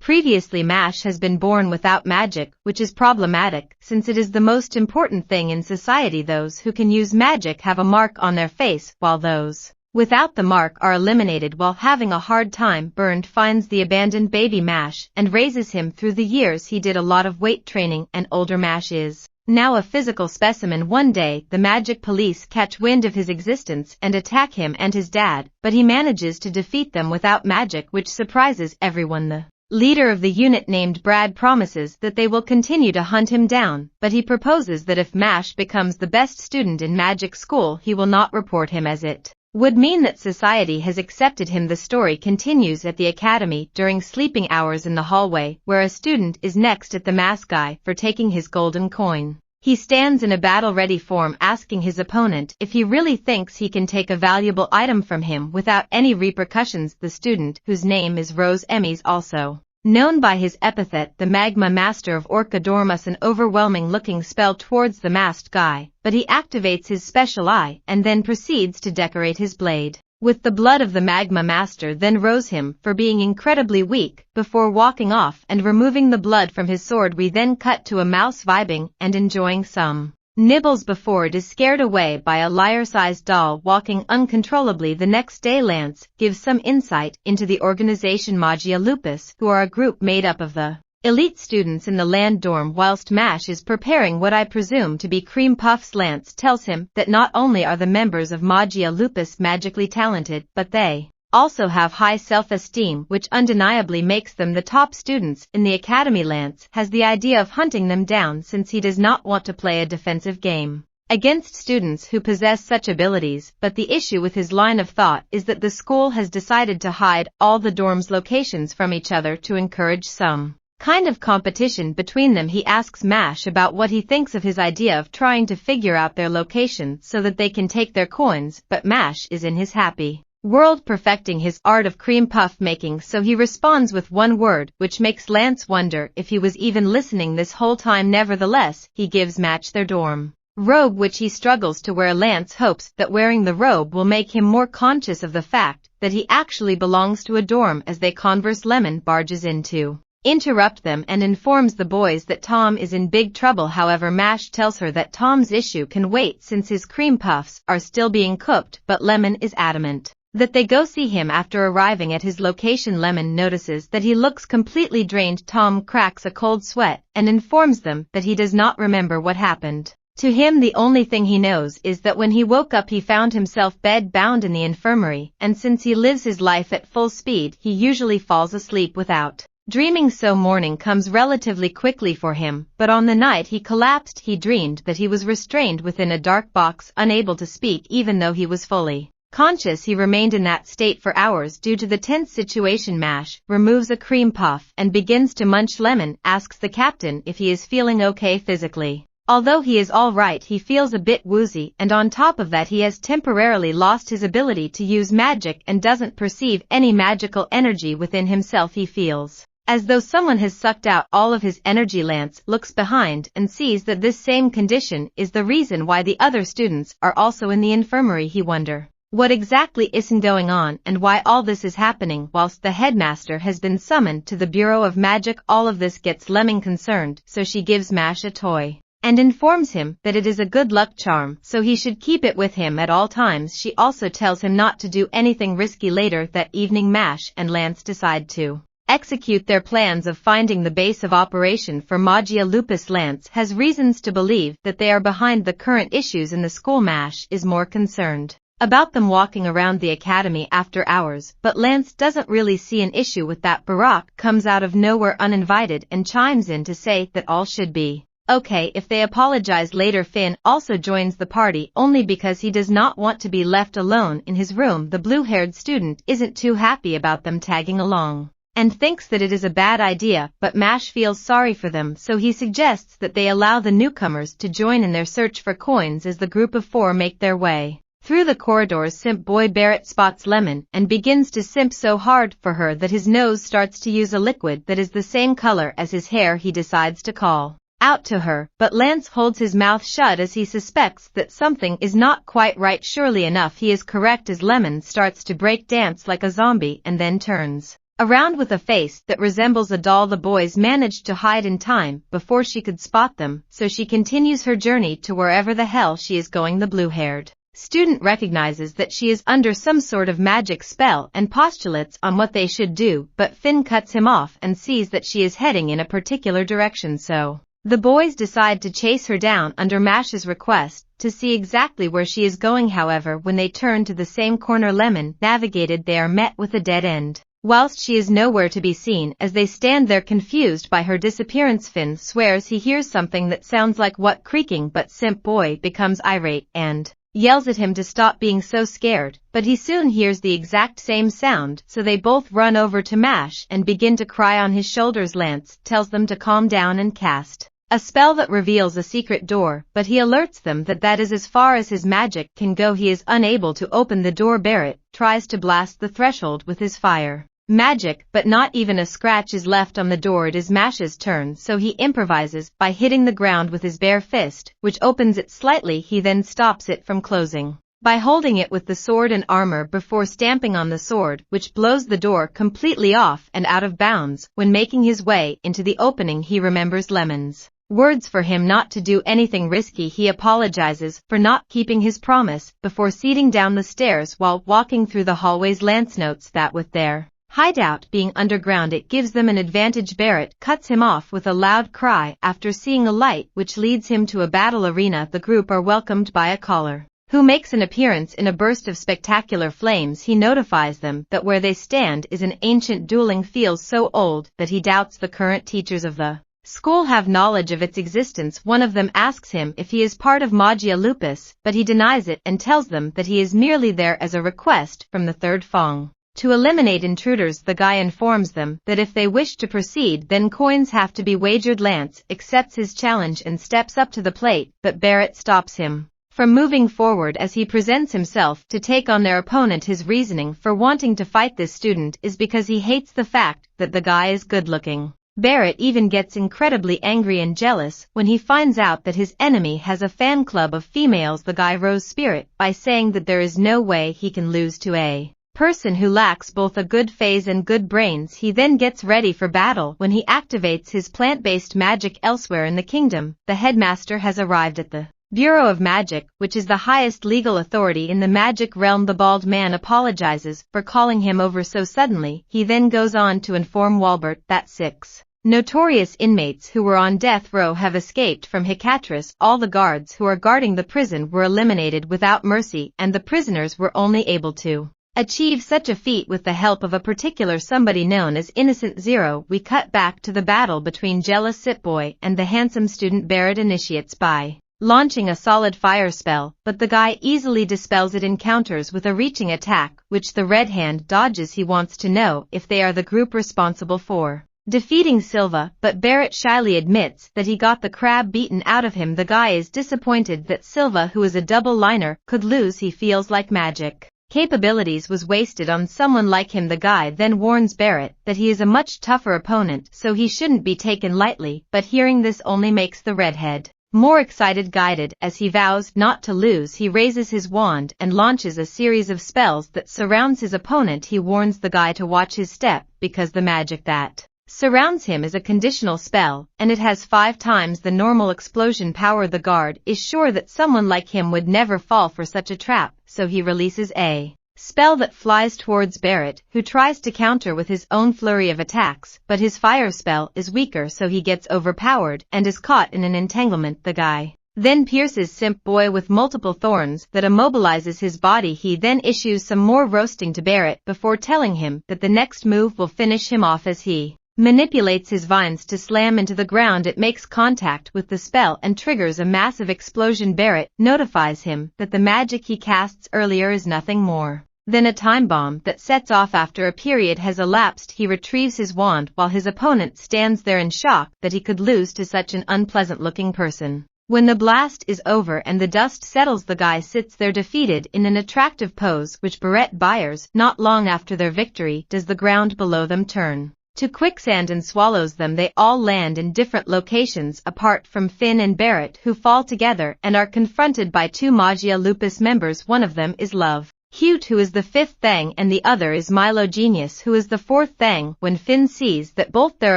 Previously, Mash has been born without magic, which is problematic since it is the most important thing in society. Those who can use magic have a mark on their face, while those without the mark are eliminated. While having a hard time, Burned finds the abandoned baby Mash and raises him. Through the years he did a lot of weight training, and older Mash is now a physical specimen. One day, the magic police catch wind of his existence and attack him and his dad, but he manages to defeat them without magic, which surprises everyone. The leader of the unit, named Brad, promises that they will continue to hunt him down, but he proposes that if Mash becomes the best student in magic school, he will not report him, as it would mean that society has accepted him. The story continues at the academy during sleeping hours in the hallway, where a student is next at the mask guy for taking his golden coin. He stands in a battle-ready form, asking his opponent if he really thinks he can take a valuable item from him without any repercussions. The student, whose name is Rose Emmys, also known by his epithet the Magma Master of Orca, dorms an overwhelming-looking spell towards the masked guy, but he activates his special eye and then proceeds to decorate his blade with the blood of the Magma Master, then roast him for being incredibly weak, before walking off and removing the blood from his sword. We then cut to a mouse vibing and enjoying some nibbles before it is scared away by a lyre-sized doll walking uncontrollably. The next day, Lance gives some insight into the organization Magia Lupus, who are a group made up of the elite students in the land dorm. Whilst Mash is preparing what I presume to be cream puffs, Lance tells him that not only are the members of Magia Lupus magically talented, but they also have high self-esteem, which undeniably makes them the top students in the academy. Lance has the idea of hunting them down since he does not want to play a defensive game against students who possess such abilities, but the issue with his line of thought is that the school has decided to hide all the dorms' locations from each other to encourage some kind of competition between them. He asks Mash about what he thinks of his idea of trying to figure out their location so that they can take their coins, but Mash is in his happy world perfecting his art of cream puff making, so he responds with one word, which makes Lance wonder if he was even listening this whole time. Nevertheless, he gives Mash their dorm robe, which he struggles to wear. Lance hopes that wearing the robe will make him more conscious of the fact that he actually belongs to a dorm. As they converse, Lemon barges in to interrupt them and informs the boys that Tom is in big trouble. However, Mash tells her that Tom's issue can wait since his cream puffs are still being cooked, but Lemon is adamant that they go see him. After arriving at his location, Lemon notices that he looks completely drained. Tom cracks a cold sweat and informs them that he does not remember what happened to him. The only thing he knows is that when he woke up he found himself bed-bound in the infirmary, and since he lives his life at full speed, he usually falls asleep without dreaming, so morning comes relatively quickly for him. But on the night he collapsed, he dreamed that he was restrained within a dark box, unable to speak. Even though he was fully conscious, he remained in that state for hours due to the tense situation. Mash removes a cream puff and begins to munch. Lemon asks the captain if he is feeling okay physically. Although he is all right, he feels a bit woozy, and on top of that he has temporarily lost his ability to use magic and doesn't perceive any magical energy within himself. He feels as though someone has sucked out all of his energy. Lance looks behind and sees that this same condition is the reason why the other students are also in the infirmary. He wonders what exactly isn't going on and why all this is happening whilst the headmaster has been summoned to the Bureau of Magic. All of this gets Lemon concerned, so she gives Mash a toy and informs him that it is a good luck charm, so he should keep it with him at all times. She also tells him not to do anything risky. Later that evening, Mash and Lance decide to execute their plans of finding the base of operation for Magia Lupus. Lance has reasons to believe that they are behind the current issues in the school. Mash is more concerned about them walking around the academy after hours, but Lance doesn't really see an issue with that. Barack comes out of nowhere uninvited and chimes in to say that all should be okay if they apologize later. Finn also joins the party only because he does not want to be left alone in his room. The blue-haired student isn't too happy about them tagging along and thinks that it is a bad idea, but Mash feels sorry for them, so he suggests that they allow the newcomers to join in their search for coins. As the group of four make their way through the corridors, Simp Boy Barrett spots Lemon and begins to simp so hard for her that his nose starts to use a liquid that is the same color as his hair. He decides to call out to her, but Lance holds his mouth shut as he suspects that something is not quite right. Surely enough, he is correct as Lemon starts to break dance like a zombie and then turns around with a face that resembles a doll. The boys managed to hide in time before she could spot them, so she continues her journey to wherever the hell she is going. The blue-haired student recognizes that she is under some sort of magic spell and postulates on what they should do, but Finn cuts him off and sees that she is heading in a particular direction, so the boys decide to chase her down under Mash's request to see exactly where she is going. However, when they turn to the same corner Lemon navigated, they are met with a dead end. Whilst she is nowhere to be seen as they stand there confused by her disappearance, Finn swears he hears something that sounds like what creaking, but Simp Boy becomes irate and yells at him to stop being so scared, but he soon hears the exact same sound, so they both run over to Mash and begin to cry on his shoulders. Lance tells them to calm down and cast a spell that reveals a secret door, but he alerts them that that is as far as his magic can go. He is unable to open the door. Barrett tries to blast the threshold with his fire magic, but not even a scratch is left on the door. It is Mash's turn, so he improvises by hitting the ground with his bare fist, which opens it slightly. He then stops it from closing by holding it with the sword and armor before stamping on the sword, which blows the door completely off and out of bounds. When making his way into the opening, he remembers Lemon's words for him not to do anything risky. He apologizes for not keeping his promise before speeding down the stairs. While walking through the hallways, Lance notes that with their hideout being underground, it gives them an advantage. Barrett cuts him off with a loud cry after seeing a light which leads him to a battle arena. The group are welcomed by a caller who makes an appearance in a burst of spectacular flames. He notifies them that where they stand is an ancient dueling field so old that he doubts the current teachers of the school have knowledge of its existence. One of them asks him if he is part of Magia Lupus, but he denies it and tells them that he is merely there as a request from the third Fong to eliminate intruders. The guy informs them that if they wish to proceed, then coins have to be wagered. Lance accepts his challenge and steps up to the plate, but Barrett stops him from moving forward as he presents himself to take on their opponent. His reasoning for wanting to fight this student is because he hates the fact that the guy is good-looking. Barrett even gets incredibly angry and jealous when he finds out that his enemy has a fan club of females. The guy rose spirit by saying that there is no way he can lose to a person who lacks both a good face and good brains. He then gets ready for battle when he activates his plant-based magic. Elsewhere in the kingdom, the headmaster has arrived at the Bureau of Magic, which is the highest legal authority in the magic realm. The bald man apologizes for calling him over so suddenly. He then goes on to inform Walbert that 6 notorious inmates who were on death row have escaped from Hecatris. All the guards who are guarding the prison were eliminated without mercy, and the prisoners were only able to achieve such a feat with the help of a particular somebody known as Innocent Zero. We cut back to the battle between jealous Sip Boy and the handsome student. Barrett initiates by launching a solid fire spell, but the guy easily dispels it. Encounters with a reaching attack, which the Red Hand dodges. He wants to know if they are the group responsible for defeating Silva, but Barrett shyly admits that he got the crab beaten out of him. The guy is disappointed that Silva, who is a double-liner, could lose. He feels like magic capabilities was wasted on someone like him. The guy then warns Barrett that he is a much tougher opponent, so he shouldn't be taken lightly, but hearing this only makes the redhead more excited. Guided as he vows not to lose, he raises his wand and launches a series of spells that surrounds his opponent. He warns the guy to watch his step because the magic that surrounds him is a conditional spell, and it has 5 times the normal explosion power. The guard is sure that someone like him would never fall for such a trap, so he releases a spell that flies towards Barrett, who tries to counter with his own flurry of attacks, but his fire spell is weaker, so he gets overpowered and is caught in an entanglement. The guy then pierces Simp Boy with multiple thorns that immobilizes his body. He then issues some more roasting to Barrett before telling him that the next move will finish him off as he manipulates his vines to slam into the ground. It makes contact with the spell and triggers a massive explosion. Barrett notifies him that the magic he casts earlier is nothing more than a time bomb that sets off after a period has elapsed. He retrieves his wand while his opponent stands there in shock that he could lose to such an unpleasant-looking person. When the blast is over and the dust settles, the guy sits there defeated in an attractive pose which Barrett admires. Not long after their victory does the ground below them turn to quicksand and swallows them. They all land in different locations apart from Finn and Barrett, who fall together and are confronted by 2 Magia Lupus members. One of them is Love, Hute, who is the fifth thing, and the other is Milo Genius, who is the fourth thing. When Finn sees that both their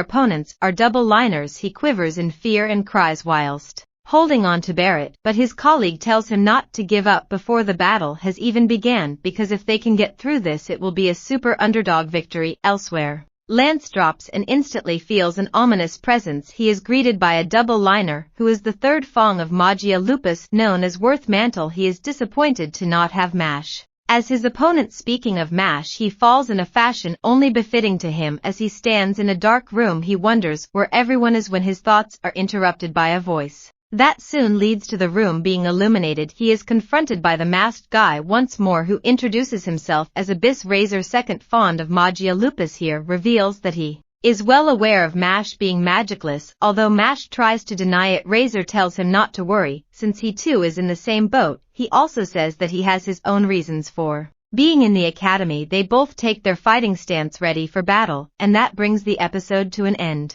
opponents are double-liners, he quivers in fear and cries whilst holding on to Barrett, but his colleague tells him not to give up before the battle has even begun, because if they can get through this it will be a super underdog victory. Elsewhere, Lance drops and instantly feels an ominous presence. He is greeted by a double-liner, who is the third Fong of Magia Lupus, known as Worth Mantle. He is disappointed to not have Mash as his opponent. Speaking of Mash, he falls in a fashion only befitting to him. As he stands in a dark room, he wonders where everyone is when his thoughts are interrupted by a voice that soon leads to the room being illuminated. He is confronted by the masked guy once more, who introduces himself as Abyss Razor, second Fond of Magia Lupus. Here reveals that he is well aware of Mash being magicless. Although Mash tries to deny it, Razor tells him not to worry, since he too is in the same boat. He also says that he has his own reasons for being in the academy. They both take their fighting stance ready for battle, and that brings the episode to an end.